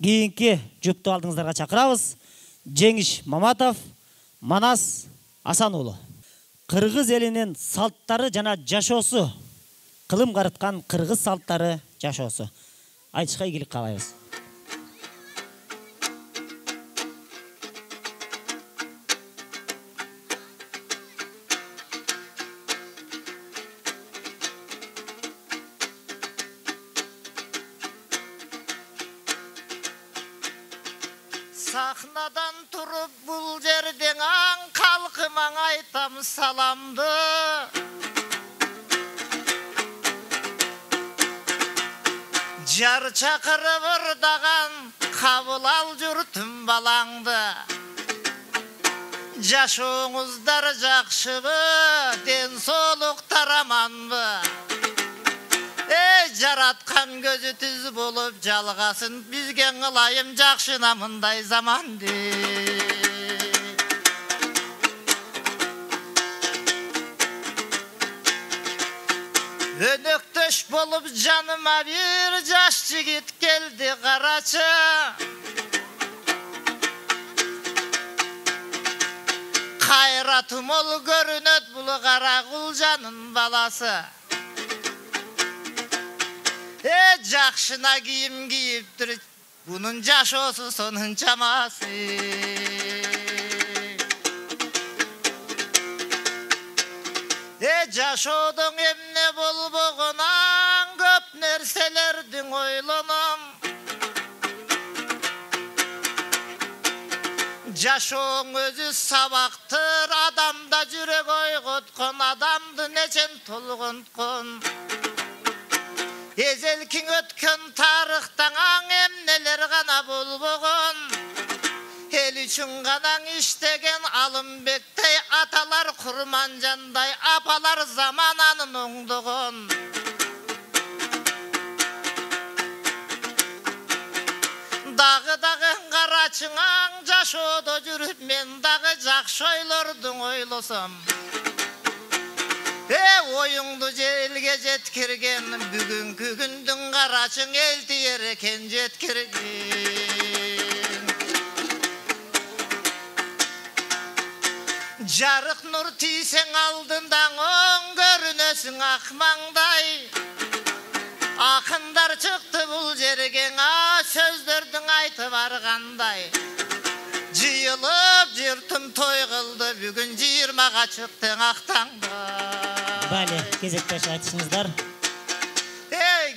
кийинки жұпту алдыңыздарга чакырабыз. Жеңиш Маматов, Манас Асан уулу. Кыргыз элинин салттары жана жашоосу, кылым карыткан кыргыз салттары жашоосу. Айтышка ийгилик каалайбыз. Sahnadan turup bul жерден аң kalkıma aytam salamdı. Jar çakırıp ırdagan kabul al jurtum balаңды. Жашооңуздар жакшыбы, ден соолук тараманбы? Жараткан көзү түз болуп жалгасын, бизге ылайым жакшына мындай заманды. Өнөктөш болуп жаныма бир жаш жигит келди карачы. Кайраты мол көрүнөт бул кара кулжанын баласы. Жакшына кийим кийиптир, бунун жашоосу сонун чамасы. Жашоодон эмне болбогонан көп нерселердин ойлоном. Жашооң өзү сабактыр, адамда жүрөк ойготкон, адамды нечен толгонткон. Ezelkin ötken tarıhtan emneler gana bolboğun. El üçün ganan iştegen Alınbek'tey atalar Kurmancanday apalar zamananın oңduğun. Dağı dağın qaraçınan jaşooda жүрүп men dağı jakşı oylordun oylosam. Oyundu elge jetkirgen, бүгүnkү күндүн карачың элтиер экен жеткирген. Жарык нур тийсең алдындан оң көрүнөсүң ак маңдай. Акындар чыкты бул жерге, сөздөрдүн айтып баргандай. Жыйылып жыртым той кылды, бүгүн 20-га чыктың актаңда. Бали, кезектеш айтышыңыздар.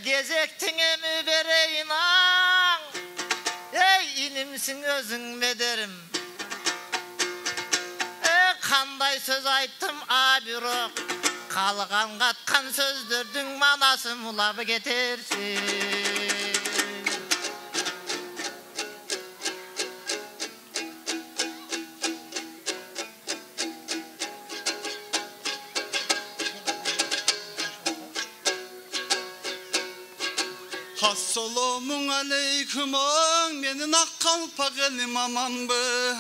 Кезектің эми берейин аң. Инимсиң өзүң медерим. Кандай сөз айттым бирок, калган каткан сөздөрдүн манасын улап кетерсиң. Assalamun aleyküm ağam, menin ak kalpak elim amanbı.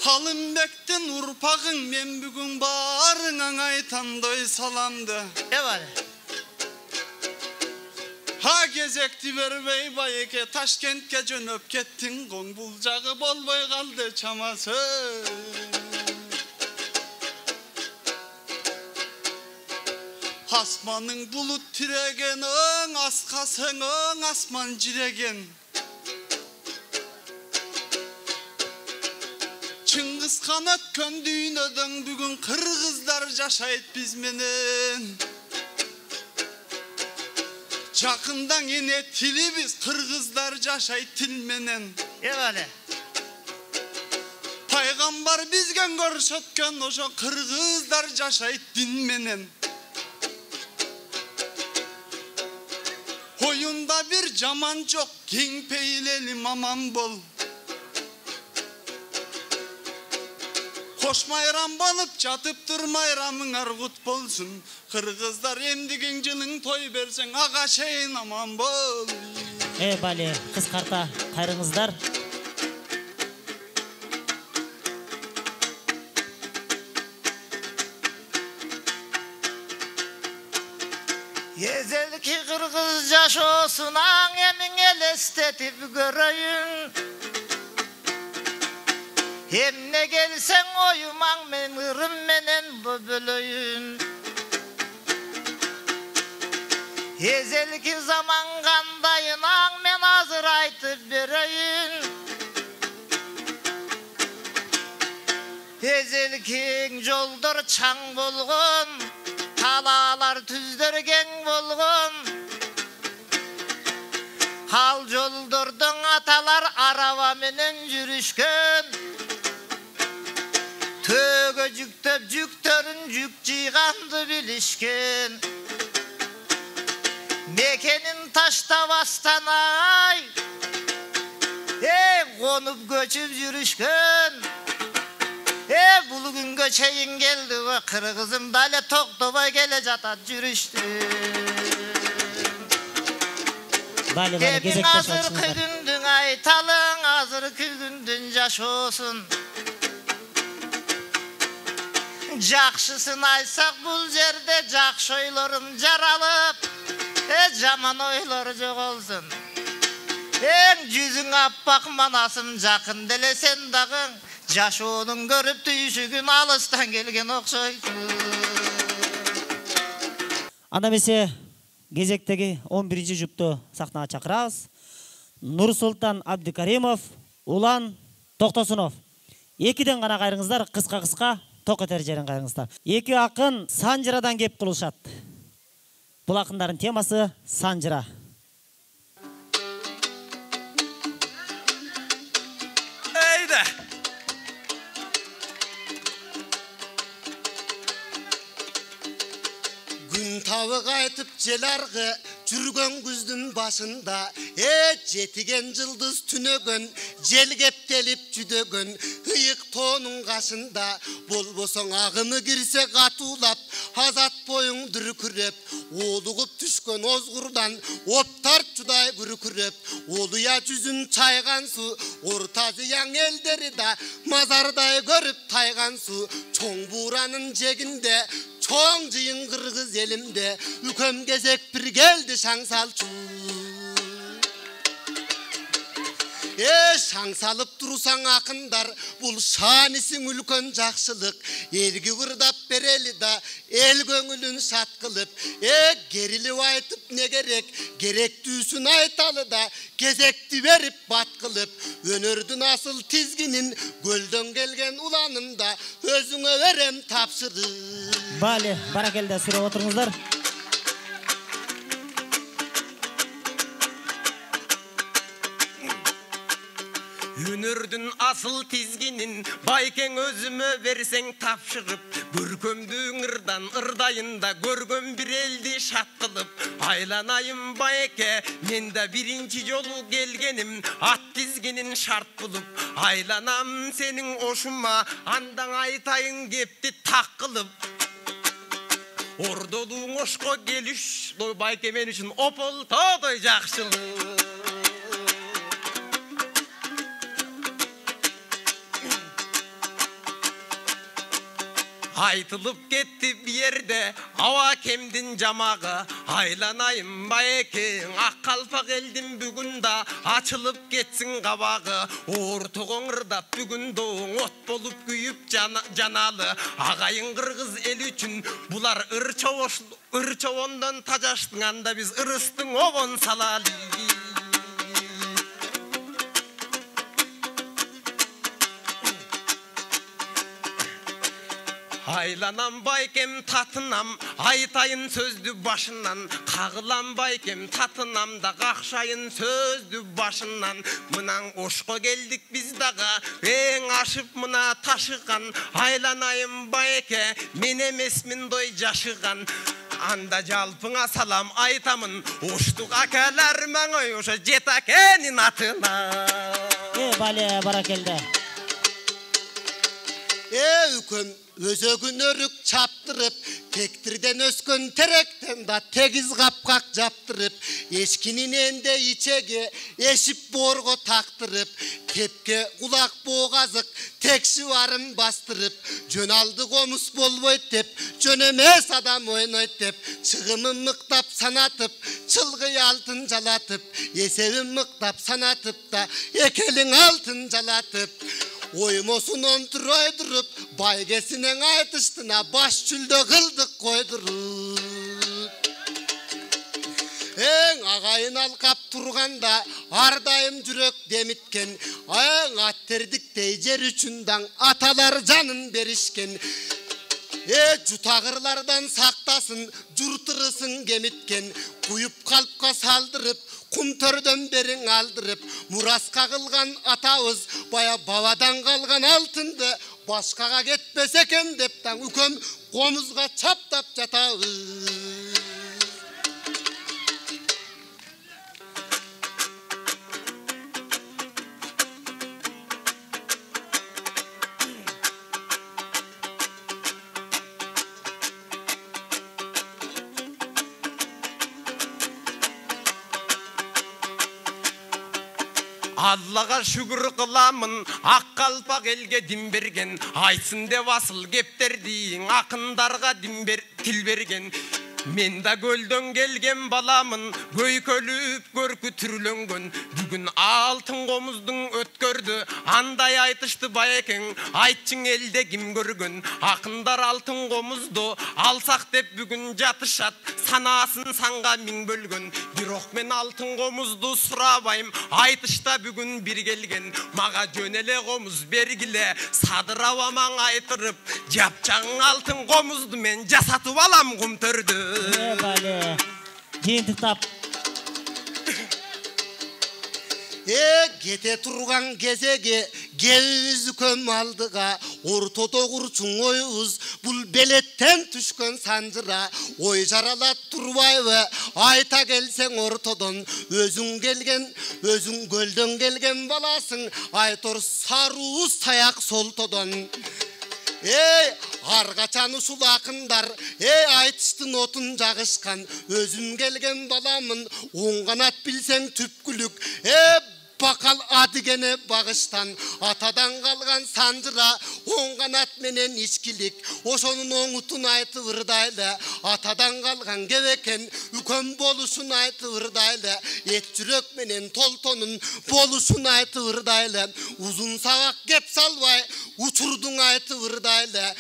Alınbek'ten urpağın, men bugün barınan aytandoy salamdı. Ha gezekti vermey bayeke, Taşkentke jönöp kettin, gong buljağı bolboy kaldı çaması. Asmanın bulut tiregen, askasın asman jiregen. Çıngiz Han ötkön düynödön, bugün kırgızlar jaşayt biz menen. Jakından ene tili biz, kırgızlar jaşayt til menen. Paygambar bizgen görüşötkön, oşo kırgızlar jaşayt din menen. Oyunda bir jaman çok, keng peylelim aman bol. Koş mayram bolup jatıp durmayramın argut bolsun. Kırgızlar emdigen jılın toy bersen, ağa şeyin aman bol. Bali, kıskarta kayrыңыздар. Ezelki kırgız jaşosundan Aleming elestetip göreyim. Hem ne gelsen oyuman men ırım menen bölöyün. Ezelki zaman kandayınan men hazır aytıp bereyim. Ezelkin joldur çaң bolgun, talalar tüzдөр keng bolgun. Hal joldurdun atalar araba menen жүрүшkön. Tögö jüktöp jüktörün jük jıygandy bilişken. Mekenin taşta bastan ay, konup göçüp жүрүшkön. Bugün çeyin geldi ve kırgızım dale toktobay gele jatat жүрүштü. Emin hazır kügündün aytalın, hazır kügündün jaşosun. Jakşısın aysak bul jerde jakşı oylarım jaralıp, jaman oyları jok olsun. Yüzün appak manasım jakın delesen dagın, jaşoonun görüp tүйшүгүн алыстан келген окшойсуң. Анда эмесе кезектеги 11-ci жұпты сахнага чакырабыз. Нурсултан Абдикаримов, Улан Токтосунов. Экиден гана кайрыңыздар, кыска-кыска ток этер жерин кайрыңыздар. Эки акын Санжырадан кеп кылышат. Бул акындардын темасы Санжыра. Tavuk aytıp jelargı жүргөн күздүн башында, жетиген жылдыз түнөгөн, жел кептелип жүдөгөн, ыйык тоонун кашында, болбосоң агымы кирсе катуулап, азат боюң дүркүрөп, олугуп түшкөн озгурдан, оптар чудай күркүрөп, олуя жүзүн чайган су, орта зыяң элдери да мазардай көрүп тайган су, чоң бууранын жегинде, çoğun cıyın kırgız elimde, ülkem gezek bir geldi şangsalçu. Şangsalıp durusan akındar, bul şanisin ülkön jakşılık, elgi vırdap bereli da, el göngülün şat kılıp, gerilip aytıp ne gerek, gerek düğsün aytalı da, gezekti verip bat kılıp, önürdün asıl tizginin, gölden gelgen ulanında, özüne verem tapşırı. Bale, barakelde süre oturunuzlar. Үнүрдүн асыл тизгинин байкең өзүмө берсең тапшырып, көркөмдүң ырдан ырдайында көргөн бир элди шат кылып, айланайым байке, мен да биринчи жолу келгеним, ат тизгинин шарт кылып, айланам сенин ошума, андан айтайын кепти так кылып. Ордодуң ошко келиш, байке мен үчүн ополтодой жакшылык. Айтылып кетти bir yerde, ава кемдин жамагы, айланайым байекең, ак калпак элдин бүгүн да ачылып кетсин кабагы, ортогоң ырдап бүгүн доң от болуп күйүп жаналы, агайын кыргыз эл үчүн булар ыр чобондон тажаштың, анда биз ырыстың обон салалы. Айланам байкем татынам, айтайын сөздү башынан, кагылам байкем татынам да какшайын сөздү башынан. Мынан ошко келдик биз дагы, эң ашып мына ташыган, айланайым байке, мен эмесмин дой жашыган. Анда жалпыңа салам айтамын, оштук акалар маңой ошо жетакенин атына. Бале, баракелде. Үкім өзөгүн өрүк чаптырып, тектирден өскөн теректен да тегиз капкак жаптырып, эшкинин энде ичеге эшип боорго тактырып, тепке кулак боогазык текши барын бастырып, жөн алды комуз болбойт деп, жөн эмес адам ойнойт деп, чыгымын мыктап санатып, çılgı altın jalatıp, esebin mıktap sanatıp da, ekelin altın jalatıp, oymosunun turaydurup, baygesinin aytıştına baş çülde kıldık koydurup. Eң ağayın alkap turganda, ardayım jürek demitken, eң atterdiktey jer üçündan atalar canın berişken. Jutagırlardan saktasın, jurtırısın gemitken, kuyup kalpka saldırıp, kumtörden berin aldırıp, muraska kılgan atavız, baya babadan kalgan altındı, başkaga ketpes eken depten üköm komuzga çaptap jatavız. Allah'a şükür kılamın, ak kalpak elge din bergen, aytsın dep asıl kepтердин, akındarga til bergen. Men da gölden gelgen balamın, göykölüp görkü türlөнгөн. Бүгүн алтын комуздун өткөрдү, андай айтышты байекең, айтчың элде ким көргөн. Акындар алтын комузду алсак деп бүгүн жатышат, санасын санга миң бөлгөн. Бирок мен алтын комузду сурабайм, айтышта бүгүн бир келген. Мага жөн эле комуз бергиле, садырап амаң айтырып, жапчаң алтын комузду мен жасатып алам кумтөрдү. Bale. Жыйынтыктап. Kete turgan gezege, geviz köm aldıga, ortada kurçun oyuz, bul beletten tüşkön sancıra, oy jaralat turbay ve ayta gelsen ortadan, özün gelgen, özün gölden gelgen balasın, aytor sarı sayak soltadan. Argaçanı sulakındar, aytıştın otun jagışkan, özüm gelgen balamın, oңганат bilsen tüpkülük, bakal adigene bağıştan, atadan kalgan sancıra, oңганат menen içkilik, oşonun oңutun aytı vırdayla, atadan kalgan geveken, üköm boluşun aytı vırdayla, et jürek menen toltonun boluşun aytı vırdayla, uzun savak gep salvay, uçurdun aytı vırdayla,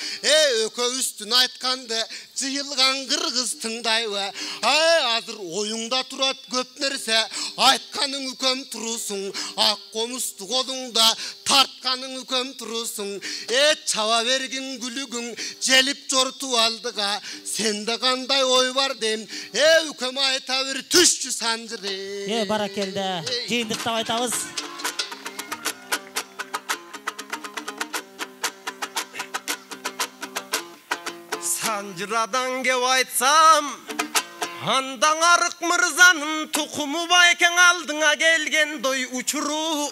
ökö üstün aytkandı, jıyılgan kırgız tıngdayva, azır oyunda turat köp nerse, aytkanın üköm turusun, ak komustu kolunda, tartkanın üköm turusun, çava vergin gülügün, jelip jortu aldıga, sende kanday oy var deyim, üköm ayta bir tüşçü sancırı. Barakelde. Жыйынтыктап айтабыз. Sancıradan kep aytsam, andan arık mırzanın tukumu bayken aldığına gelgen doy uçuru.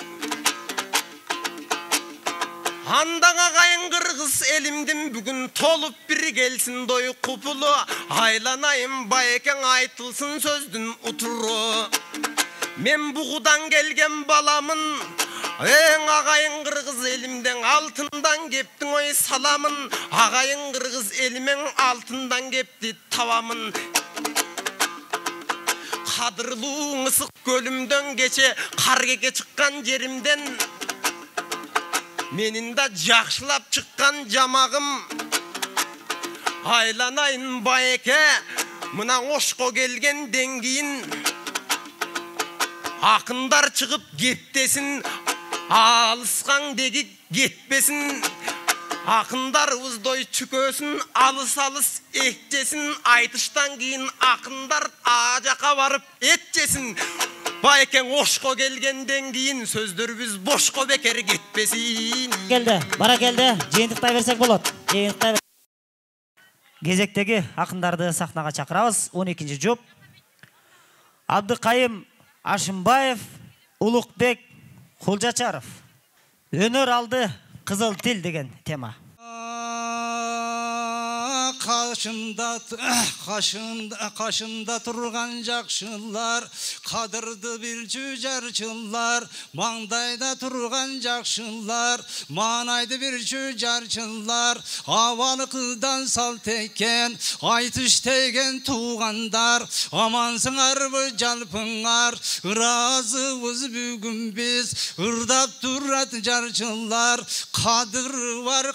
Andan ağayın kırgız elimdin bugün tolup biri gelsin doy kupulu. Aylanayım bayken aytılsın sözdün uturu. Men buğudan gelgen balamın, ağayın kırgız elimden altından keptin oy salamın. Ağayın kırgız elimen altından kepti tavamın. Kadırluğun ısık gölümden geçe, kargeke çıkkan yerimden, menin de jakşılap çıkkan camağım. Aylanayın bayeke, mına oşko gelgen dengiyin, akınдар çıkıp gittesin, alıskan degi gitmesin. Akınдар uzdoy çükösün, alыс alыс ekcesin, aytıştan keyin akınдар ajaka varıp etcesin. Bayken oşko gelgenden keyin sözdөрүбүз boşko beker gitpesin. Geldi. Barakelde. Жыйынтыктай берсек болот. Жыйынтыктай. Кезектеги акындарды сахнага чакырабыз. 12-ci жоп. Абдыкайым Ашымбаев, Улукбек Kaşımda turgan jakşılar, kadırdı bir cücarçılar. Mаңдайда turgan jakşılar, manaydı bir cücarçılar. Havalı kızdan sal teken, aytış tegen tuğandar. Amansыңар bu jalpыңар, razыбыз bugün biz. Irdap durat jarçılar, kadır var,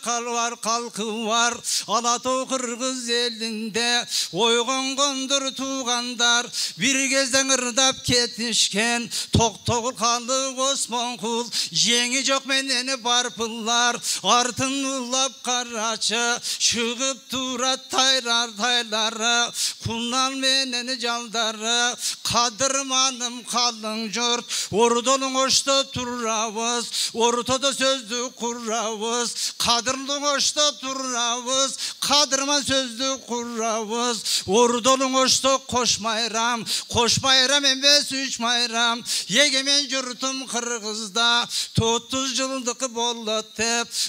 kalkı var. Alatoğ Kırgız elinde, oygongondur tuğandar. Bir gezden ırdap ketişken, tok kalı Osmanqul. Jеңi жоқ meneni barpıllar, артын улап қарачы. Шығып турат tayları, kunal meneni jaldары. Kadırmanım kalın jurt, ordolun oşta turravız. Ortada sözdü kurravız, kadırlın oşta turravız. Kadırma sözdü kurravız. Ordolun oşta koşmayram emez üç mayram. Yegemen jurtum Kırgızda 30 жылдық болот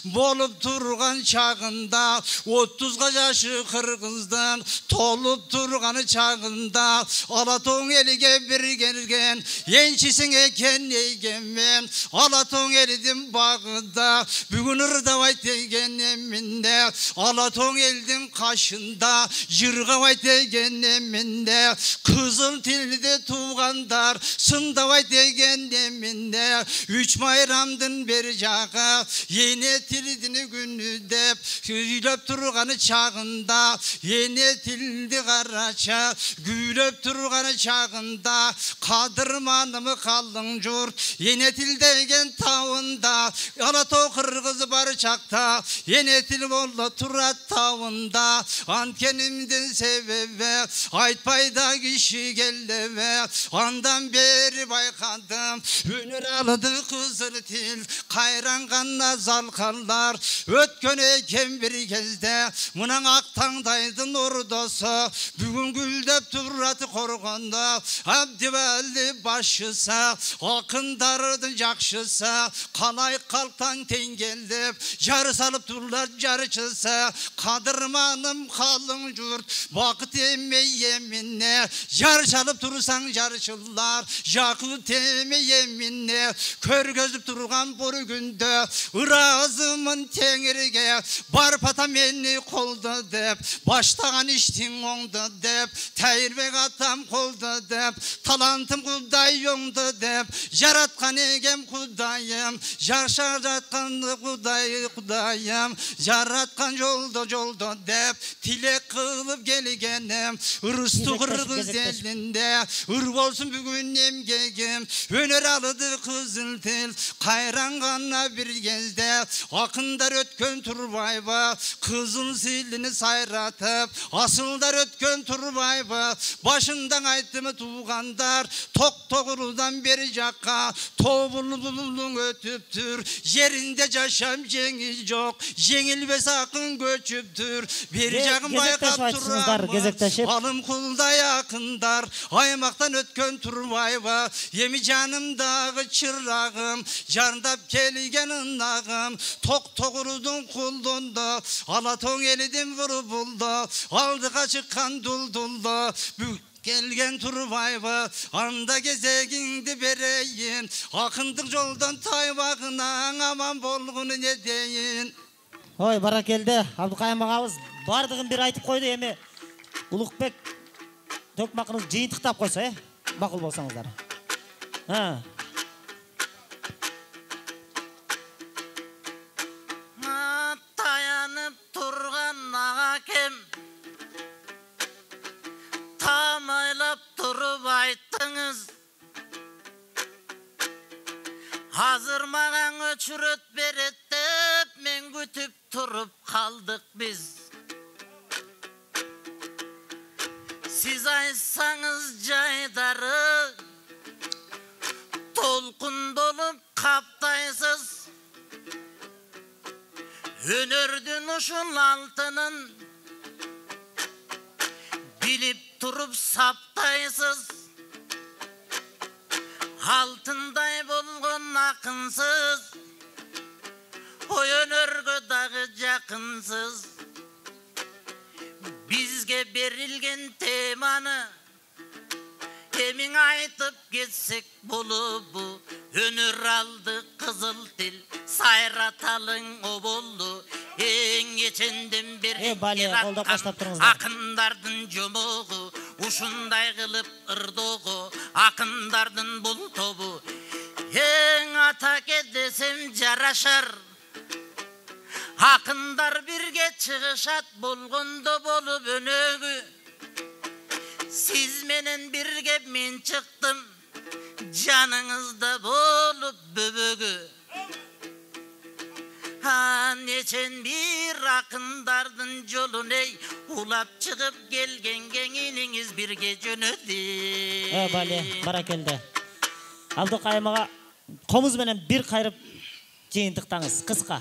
болып тұрған чағында, 30-ға жашы Кыргыздан толып тұрған чағында. Алатоң елге бір келген, еншісің екен егемен. Алатоң елдің бағында, бүгін ырдавай деген емінде. Алатоң елдің қашында, жырғавай деген емінде. Kızıl tilde tuğanlar, sındavay деген емінде. Üç bayramdın bir jağı, yeni tildini günü dep. Güylöp turganı çağında, yeni tildi qaraça. Güylöp turganı çağında, kadırmanımı kalın jurt. Yeni til degen tağında, Alatoğ Kırgız bar çakta. Yeni til bollo turat tağında. Ankenimdin sebebe, aytpayda kişi gelleve. Andan beri baykadım, ünür alıdı kızıl til. Kayran kanna zalkallar, ötkön eken bir kezde. Munan aktangdaydın ordosu, bugün güldep turratı korganda. Abdivalli başısa, akındarıdın jakşısa. Kalay kalktan tengellep, jarı salıp turlar jarıçısa. Kadırmanım kalın jurt, vakit emme yeminne. Jar çalıp tursan jarıçıllar, jakı teme yeminne. Kör gözüp turgan boru günde, ırazımın tengirge. Bar pata meni kolda dep, baştagan iştin onda dep. Tayırbek atam kolda dep, talantım kuday yonda dep. Jaratkan egem kudayım, jaratkan kudayım. Jaratkan jolda dep, tilek kılıp gelgenim. Rıstı Kırgız elinde, ır bolsun bugün emgegim. Öner alıdı kızıl til, kayran kanna bir gezde. Akındar ötkön turbayba, kızıl silini sayratıp. Asıldar ötkön turbayba, başından aytımı tuğandar. Tok beri jakka, tovulun ötüptür. Yerinde jaşam jengil yok, jengilbe sakın göçüptür. Bir jakın baykap turamız, alım kulda yakındar. Aymaktan ötkön turbayba, yemi canımdağı çırağım. Jarndap kelgen ınağım, tok kuldunda. Alatoğ elidim vurubulda, aldığa çıkan duldulda. Gelgen turbayba, anda gezegindi bereyin. Akındık yoldan taybağına, aman bolğunu ne deyin. Ой, баракелде, Абдыкайым агабыз бардыгын бир айтып койду, эми Улукбек Төкмакыныз жыйынтыктап койсо, макул болсоңуздар. Tayanıp turgan agakem, tamaylap turup ayttыңыз. Hazır magan öçüröt beret dep, men kütüp turup kaldık biz. Siz aytsanız jaydarı, tolkun dolup kaptaysız. Hünördün uşul altının, bilip turup saptaysız. Altınday bolgon akınsız, o önörgü dağı jakınsız. бизге берилген теманы Кемиң айтып кетсек болубу өнөр алды кызыл тил сайраталың оболду эң еченден бери Бале, колдоп баштап туруңуздар. акындардын жомогу ушундай кылып ырдоого акындардын бул тобу эң атаке десем жарашар акындар бирге чыгышат болгондо болуп өнөгү Siz menen birge men çıktım Canınızda bolup böbögü Neçen bir akındardın jolun ey Ulap çıkıp gelgen geniniz birge jönödü Bale, barakelde. Абдық Аймаға комуз менен бир кайрып жыйынтыктаңыз, кыска.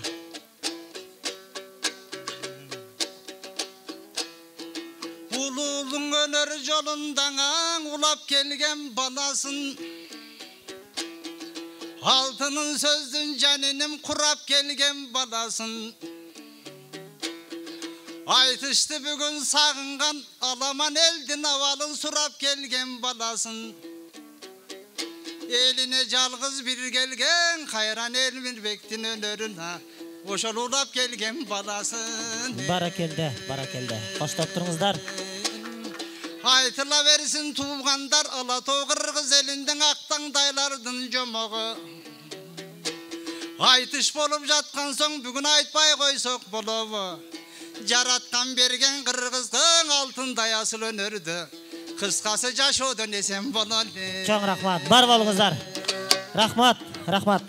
Ululuğun önür jolundan ulap gelgen balasın Altının sözdün caninim kurap gelgen balasın Aytıştı bugün sağıngan alaman eldin avalın surap gelgen balasın Eline calgız bir gelgen hayran elmin bektin önörüne Oşol ulap gelgen balasın Barakelde, barakelde. Коштоп туруңуздар. Aytıla versin tuğanlar Alatoğ Kırgız elinden aktandaylardın jomogu Aytış bolup jatkan soň bugün aytpay koysok bolobu Jaratkan bergen Kırgızdın altınday asıl önördü Kıskası jaşoodon esem bolon Чоң рахмат. Бар болуңуздар. Рахмат, рахмат.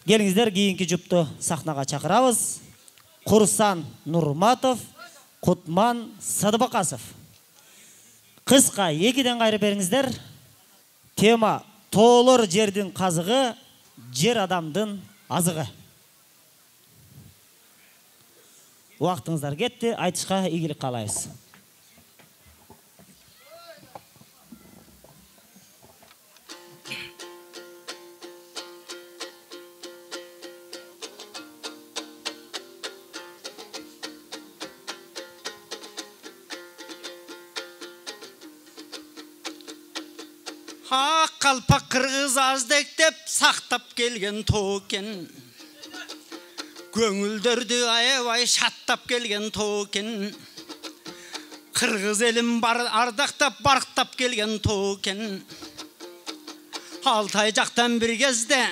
Келиңиздер, кийинки жупту сахнага чакырабыз. Курсан Нурматов, Кутман Садыбакасов. Кыска экиден кайрып бериңиздер. Тема тоолор жердин казыгы, жер адамдын азыгы. Убактыңыздар кетти, айтышка ийгилик каалайбыз. Kalpak Kırgız azdek saktap gelgen token Göngüldördü ayevay şattap gelgen token Kırgız elim ardaktap barktap gelgen token Altay jaktan bir gezde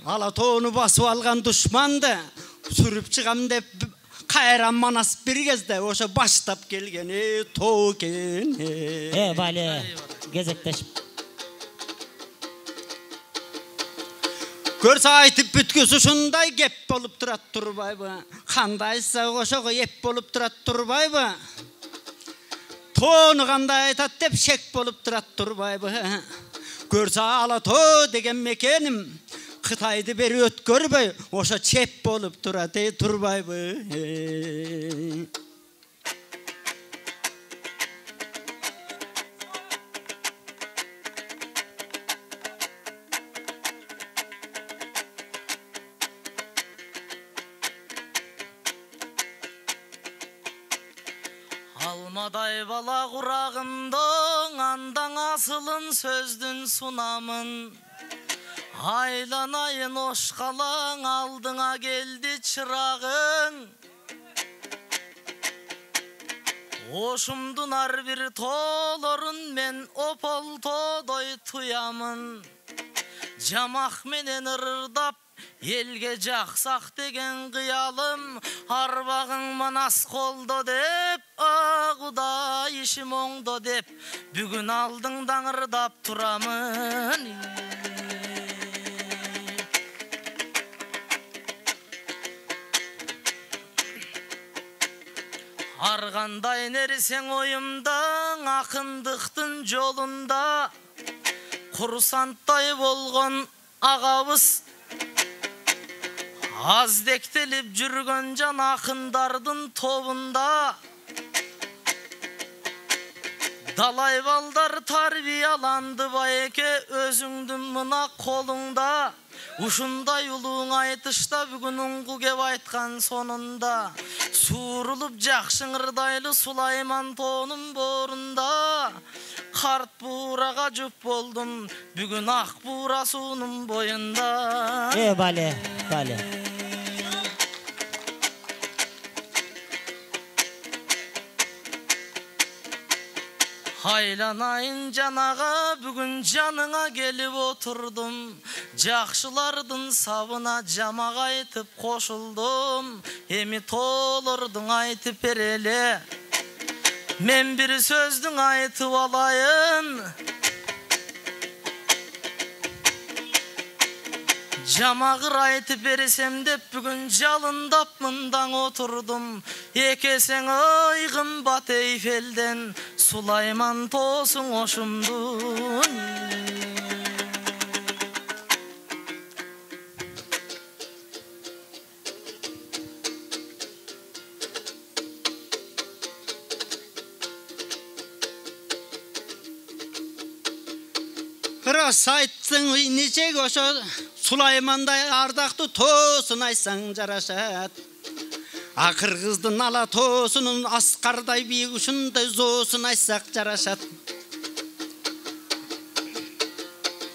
Alatoğunu basıp algan düşmandı Sürüp çıkam dep Kayran manas bir gezde oşa baştap gelgen token Bale, gezekteşip. Görse aytıp bütküsü şunday gep bolup durat turbayby Kandaysa oşogo ep bolup durat turbayby Toonu kanday aytat dep şek bolup durat turbayby Görse Alatoğ degen mekenim Kıtaydı beri ötkörбөй oşa çep bolup durat turbayby Almaday bala kurağından andan asılın sözdün sunamın Aylanayın oşkalan aldına geldi çırağın Oşumdun ar bir toğlorun men opol toğdoy tuyamın Jamak menen ırdap elge jaksak degen kıyalım Arbağın manas koldo dep Ağuda işim oңdo dep Bugün aldыңdan ırdap turamın Arganday nersen oyumdan akındıktın jolunda Kursantay bolgon agabız Azdektelip жүрgön can akındardın tobunda Dalay baldar tarbiyalandı bayeke özüңdün mına kolunda Ушундай улуң айтышта бүгүн уңгу кеп айткан сонунда Суурулуп жакшы ыңырдайлы Сулайман тоонун боорунда Карт буурага жүп болдум бүгүн ак буура суунун боюнда Бале. Айланайын жанага бүгүн жаныңа келип отурдум Жакшылардын сабына жамак айтып кошулдум Эми тоолордуң айтып береле Мен бир сөздүң айтып алайын Жамагыр айтып берсем деп бүгүн жалындап мындан отурдум Экесең ой кымбат Эйфелден Сулайман тоосуң ошумдун Рас айттың нечег ошо Сулаймандай ардактуу тоосун айтсаң жарашат Кыргыздын ала тоосунун аскардай бийик ушундай зоосун айтсак жарашат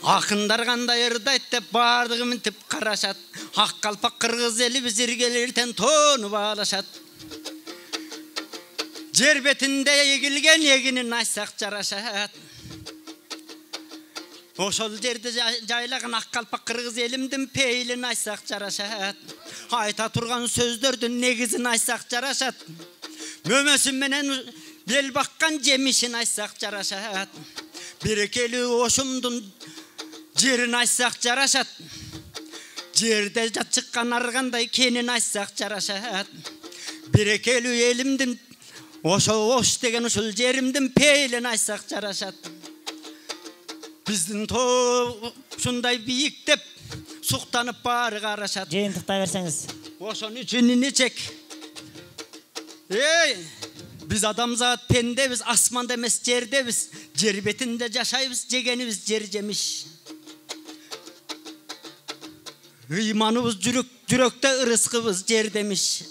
Акындар кандай ырдайт деп баардыгы минтип карашат Ак калпак кыргыз элибиз иргелерден тоону баалашат Жер бетинде эгилген эгинин айтсак жарашат Ошол жерде жайлаган ак калпак кыргыз элимдин пейлин айтсак жарашат Айта турган сөздөрдүн негизин айтсак жарашат Мөмөсү менен бел баккан жемишин айтсак жарашат Берекелүү ошумдун жерин айтсак жарашат Жерде чыккан аргандай кенин айтсак жарашат Берекелүү элимдин ошо ош деген ушул жеримдин пейлин айтсак жарашат Биздин тоо ушундай бийик деп суктанып баары карашат. Жыйынтыктай берсеңиз. Ошон үчүн ничек? Биз адамзат пендебиз, асманда эмес жердебиz. Жер бетинде жашайбыз, жегенибиз жер жемиш. Ыйманыбыз жүрөктө, ырыскыбыз жер демиш.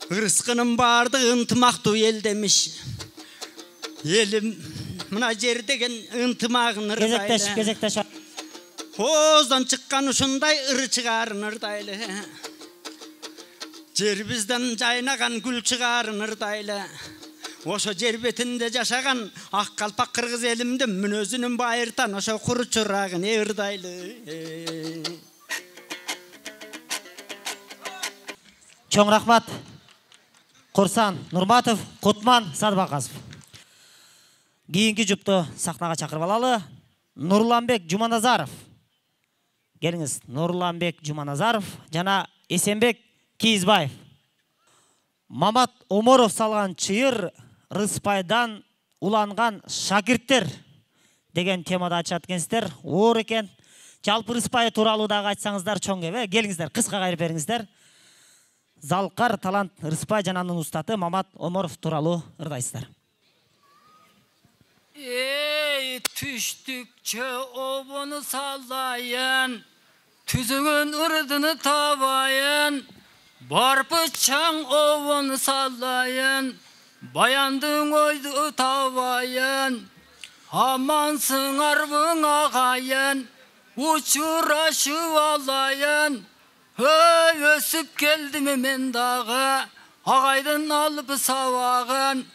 Ырыскынын баардыгы ынтымактуу эл демиш. Элим мына жер деген ынтымагын ырдайлы. Кезектеш. Оздан чыккан ушундай ыры чыгарын ырдайлы. Жер бизден жайнаган гүл чыгарын ырдайлы. Ошо жер бетинде жашаган ак калпак кыргыз элимдин мүнөзүнүн байыртан ошо куру чурагын ырдайлы. Чоң рахмат. Курсан Нурматов, Кутман Садбакасов. Кийинки жупту сахнага чакырып алалы. Нурланбек Жуманазаров. Келиңиз, Нурланбек Жуманазаров жана Эсенбек Кийизбаев. Мамат Оморов салган чыйыр Рыспайдан уланган шакирттер деген темада айтышат экенсиздер. Оор экен. Жалпы Рыспай тууралуу дагы айтсаңыздар чоң кебе. Келиңиздер, кыска кайрып бериңиздер. Залкар талант Рыспай жананын устаты Мамат Оморов тууралуу ырдайсыздар. Ey düştükçe obunu sallayın, tüzüğün ırdını tabayın, barpıçan obunu sallayın, bayandın oydu tabayın, amansın arbın ağayın, uçuraşı valayın, ösüp geldim men dağı, ağaydın alıp savağın,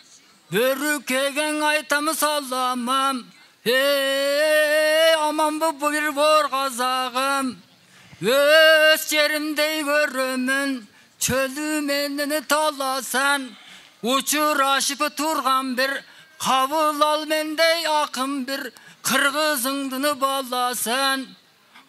Börükegen aytamı sallamam, aman bu bir bor kazağım. Öz yerimde görümün, çölümenini talasan, uçuraşıp turgan bir, kavul al mendey akım bir, kırgızındını ballasan,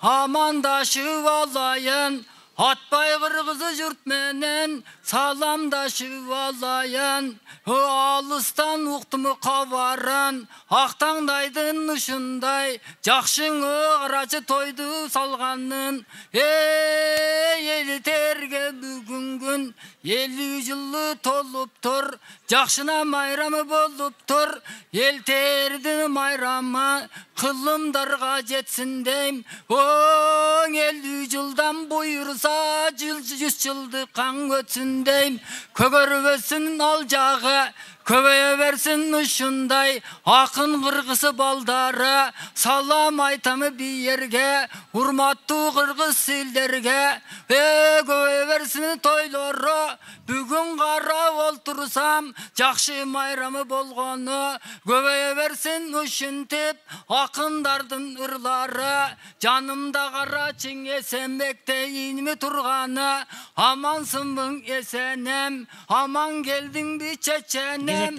aman daşı vallayan, Atbay kırgızı jürtmenen, salamdaşı vallayan, alıstan uqtumu kavaran, aqtаңdaydın ışınday, жақшыңы қарачы тойды салғанын, ели терге бүгін күн, 50 жылы толып тұр, жақшына майрамы болып тұр, ел терді майрама, Kılımdarga jetsin deyim. 50 yıldan buyursa 100 yıldı kan ötsün deyim. Kögörbesin alacağı köbeye versin uşunday. Akın kırgısı baldarı salam aytamı bir yerge. Hurmatlı kırgız silderge köbeye versin toyları. Bugün kara oltursam jakşı mayramı bolgonu. Köbeye versin uşuntip akındardın ırları. Canımda kara çinge sembekte inimi turganı. Amansın bın esenem, aman geldin bir çeçenem.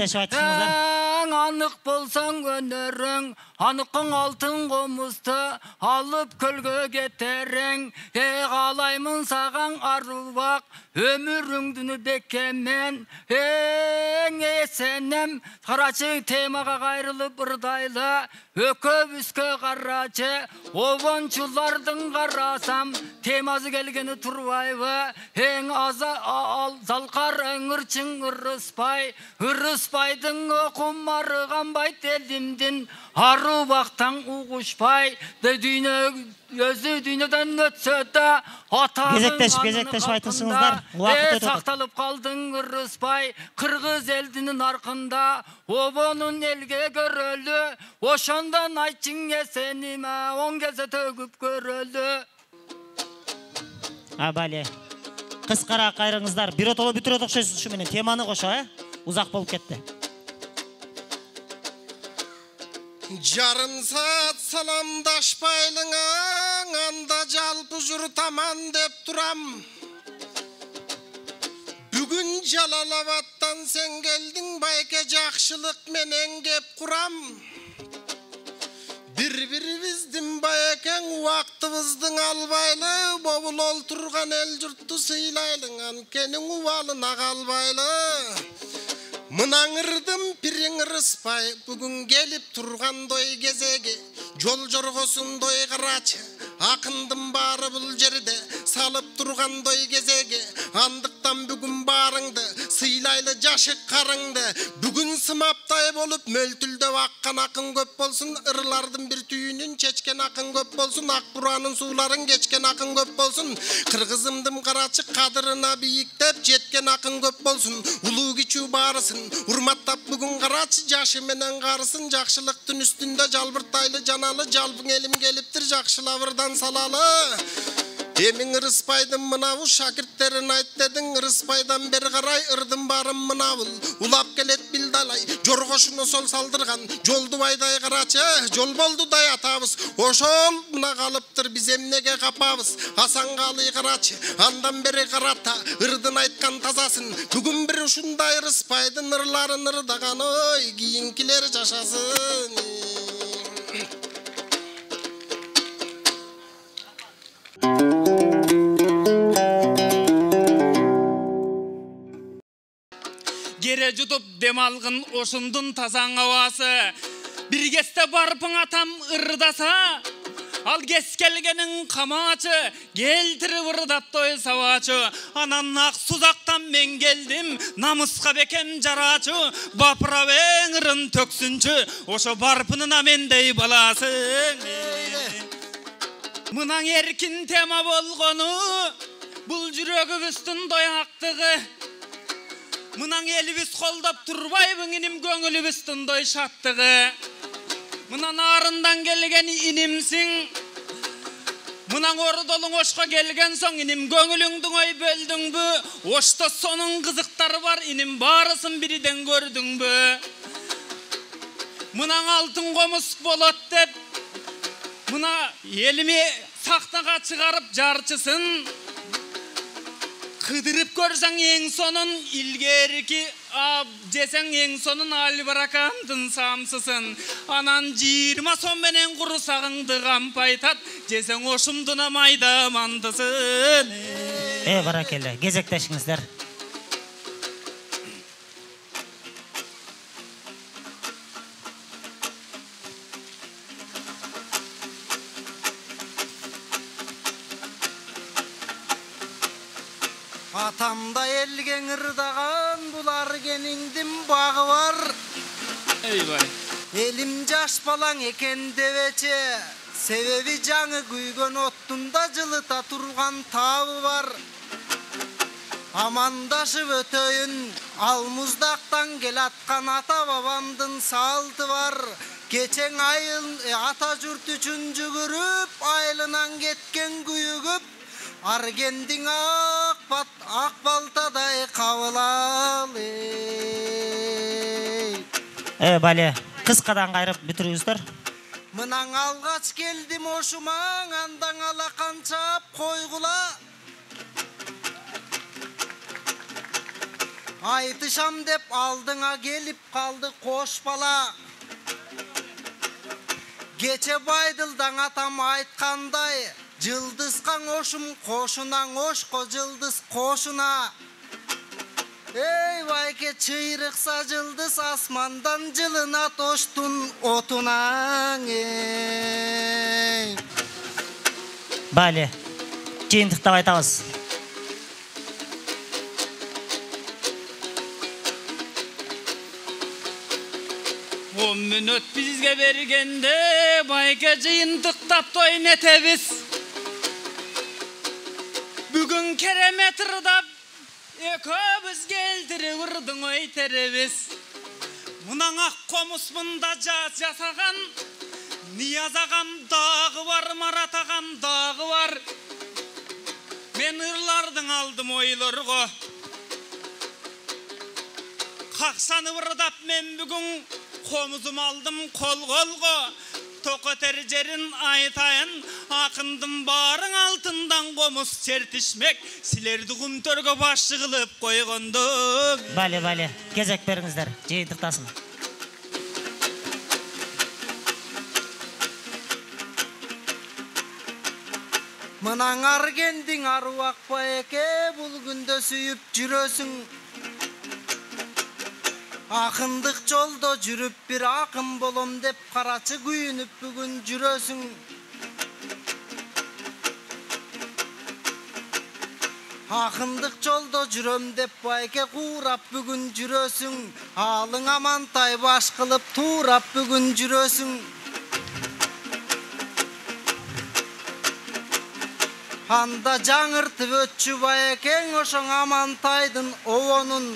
Anık bolsan önörün, anıkın altın komustu, alıp kölge getereng. Ağlaymın sağan aruvak, ömürüngdünü bekemen. Esenem, karaçı temaga gayrılıp ırdayla, ököbüskö karaçı, ovonçulardın karasam, temazı gelgeni turvayva. Zalkar öngürçün ırıspay, ırıspaydın okumarı gambay telimdin. Arı baktan uğuşpay, özü dünyeden ötse de atanın Gezekteş aytısыңыздар. Saktalıp kaldın ırıspay, Kırgız eldinin arkında. Obonun elge görölü, oşondan ayçın esenime, 10 geze tөгүп görölü. Бәле. Кыскара кайрыңыздар. Биротоло бүтүрөт окшойсуз ушу менен теманы кошо, Узак болуп кетти. Жарым саат саламдашпайлыңа, анда жалпы журтаман деп турам. Бүгүн Жалалабадтан сен келдиң, байке жакшылык менен кеп курам. Бир-бирибиздин байекең убактыбыздың албайлы, бобул олтурган эл журтту сыйлайлың, анткени убалын агалбайлы. Мынан ырдым пириң ырыспай, бүгүн келип турган дой кезеги, жол жоргосундой карачы, акындын баары бул жерде салып турган дой кезеги. Андыктан бүгүн баарыңды сыйлайлы жашык карыңды, бүгүн сымаптай болуп мөлтүлдөп аккан акын көп болсун, ырлардын бир түйүнүн чечкен акын көп болсун, ак буранын сууларын кечкен акын көп болсун, кыргызымдын карачы кадырына бийиктеп жеткен акын көп болсун, улуу кичүү баарысын урматтап бүгүн карачы, жашы менен карысын, жакшылыктын үстүндө жалбыртайлы жаналы, жалбың элим келиптир жакшылабырдан салалы. Эмиң ырыспайдын мынабу шакирттерин айт дедиң, ырыспайдан бери карай ырдын барын мынабыл, улап келет билдалай, жоргошуну сол салдырган, жолду байдай карачы, жол болду дай атабыз, ошол мына калыптыр, биз эмнеге капабыз, Асанга алый карачы, андан бери карата, ырдын айткан тазасын, бүгүн бир ушундай ырыспайдын ырларын ырдаган, ой, кийинкилер жашасын. Кере жутуп дем алгын ошундун тазаң абасы, бир кесте барпың атам ырдаса, ал кес келгенин камачы, келтирип ырдап той сабачы. Анан ак сузактан мен келдим, намыска бекем жарачы, бапырабең ырын төксүнчү, ошо барпынына мендей баласың. Мынан эркин тема болгону, бул жүрөгүбүздүн дояктыгы. Мынан элибиз колдоп турбайбы, иним көңүлүбүздүн дой шаттыгы. Мынан арындан келген инимсиң, мынан ордолуң ошко келген соң, иним көңүлүңдүн ой бөлдүңбү, ошто сонун кызыктары бар, иним баарысын бириден көрдүңбү. Мынан алтын комуз болот деп, мына элиме сахнага чыгарып жарчысын, кыдырып көрсөң эң сонун илгерки жесең эң сонун албаракамдын самсысын. Анан 20 сом менен курсагыңды кампайтат, жесең ошумдуна майда мандысын. Баракелле, кезектешиңиздер. Атамда элген ырдаган, булар кениңдин багы бар. Эйбай. Elim жаш балаң eкен дебече, себеби жаңы күйгөн оттунда жылыта турган табы бар. Amandашып өтөйүн, ал муздактан келаткан ата бабамдын салты бар. Кечең айыл ата журт үчүн жүгүрүп, айылынан кеткен күйүгүп, аргендиң ак балтадай кабылалы. Бале, кыскадан кайрып бүтүрүңүздөр. Мынан алгач келдим ошумаң, андан ала канчап койгула. Айтышам деп алдыңа келип калды кош бала. Кече байдылдан атам айткандай, жылдызкаң ошум кошунаң ошко жылдыз кошуна. Эй байке чыйрыкса жылдыз асмандан жылына тоштун отунаң. Бале, жыйынтыктап айтабыз. Мүнөт бизге бергенде байке жыйынтыктап тойын этебиз. Бүгүн керемет ырдап экөөбүз келтирип ырдың ой теребиз. Мунан ак комуз мында жасаган, Нияз агам дагы бар, Марат агам дагы бар. Мен ырлардың алдым ойлорго. Каксанып ырдап мен бүгүн комузум алдым кол-колго. Токотер жерин айтайын, акындын барың алтындан комуз чертишмек. Силерди кумтөргө башчы кылып койгондук. Бале, кезек бериңиздер, жыйынтыктасын. Мынан аргендиң аруак байке, бул күндө сүйүп жүрөсүң. Акындык жолдо жүрүп бир акын болом деп карачы күйүнүп бүгүн жүрөсүң. Акындык жолдо жүрөм деп байке куурап бүгүн жүрөсүң. Алың амантай баш кылып туурап бүгүн жүрөсүң. Анда жаңыртып өтчү байекең ошоң амантайдын обонун.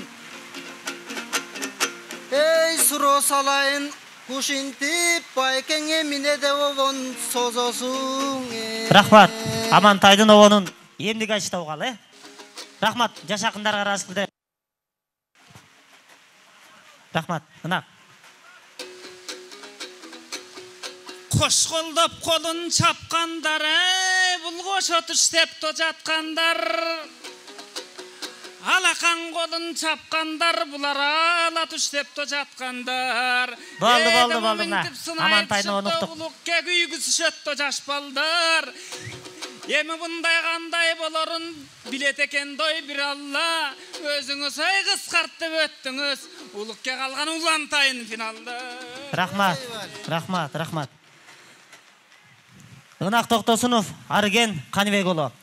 Эй суроо салайын, куш интип байкең эмине де обон созосуң. Рахмат, Амантайдын обонун эмдиге айтыштабы кал, Рахмат, жаш акындарга ыраазычылык. Рахмат, мына. Кош колдоп колун чапкандар, бул кошо түштеп жаткандар. Алакан колун чапкандар, булар ала түштеп жаткандар. Болду, мына. Амантайдын онуктук. Улукка күйгүзүшөт жаш балдар. Эми мындай кандай болорун билет экен дой бир Алла. Өзүңүз ой кыскартып өттүңүз. Улукка калган улантайын финалда. Рахмат. Ынак Токтосунов, Арген Каныбек уулу.